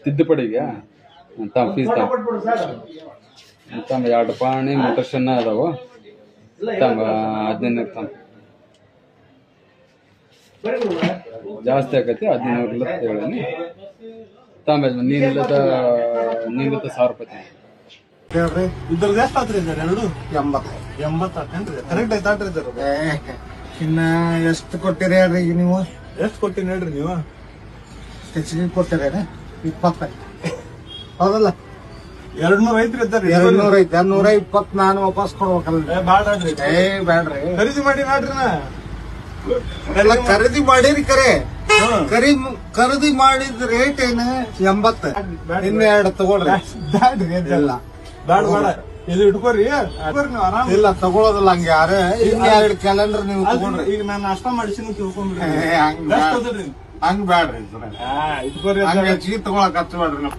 ತಿದ್ದುಪಡಿಗೆ ತಮ್ಮ ಫೀಸ್ ತಮ್ಮ 2 ಪಾಣಿ ಮೋಟರ್ಸನ್ನ ಅದಾವು ತಮ್ಮ 15 ತಮ್ಮ ಜಾಸ್ತಿ ಆಕೈತಿ 15 ಹೇಳೀನಿ ತಮ್ಮ ನೀನಿಲ್ಲದ 1000 ರೂಪಾಯಿ ಇದ್ರದ್ದು ಎಷ್ಟು ಆತ್ರಿ ಸರ್? 80 ಆತೇನ್ರಿ? ಕರೆಕ್ಟ್ ಆಯ್ತಾಟ್ರಿ ಸರ್? ಇನ್ನ ಎಷ್ಟು ಕೊಟ್ಟಿರಿ ಹೇಳ್ರಿ ಈಗ ನೀವು? ಎಷ್ಟು ಕೊಟ್ಟಿನಿ ಹೇಳ್ರಿ ನೀವು? ಹೆಚ್ಚಿಗೆ ಕೊಟ್ಟಿರೇನ? 20 ಹೌದಲ್ಲ? 200 ಐತ್ರಿ ಸರ್? 200 ಐತಿ, 120 ನಾನು ವಾಪಸ್ ಕೊಡ್ಬೇಕಲ್ಲ? ಬ್ಯಾಡ್ರಿ, ಬ್ಯಾಡ್ರಿ, ಖರೀದಿ ಮಾಡಿ ನೋಡ್ರಿ ನಾ ಎಲ್ಲ ಖರೀದಿ ಮಾಡಿರಿ ಕರೆ. ಖರೀದಿ ಮಾಡಿದ ರೇಟ್ ಏನು? 80. ಇನ್ನು 2 ತಗೊಳ್ರಿ. ಬ್ಯಾಡ್ರಿ, ಇಲ್ಲ ಬ್ಯಾಡ ಬೇಡ, ಇದು ಇಟ್ಕೋರಿ ನೀವು ಆರಾಮ್. ಇಲ್ಲ ತಗೊಳೋದಿಲ್ಲ ಹಂಗ ಯಾರೇ. ಇನ್ನು 2 ಕ್ಯಾಲೆಂಡರ್ ನೀವು ತಗೊಂಡ್ರಿ. ಈಗ ನಾನು ನಾಷ್ಟ ಮಾಡಿಸಿನ ತಿಳ್ಕೊಂಡ್ರಿ. ಹಂಗ ಬ್ಯಾಡ್ರಿ, ಇಟ್ಕೋರಿ, ಹಂಗ ಹೆಚ್ಚಿಗೆ ತಗೊಳಕ್ ಹಚ್ಚ ಬ್ಯಾಡ್ರಿ.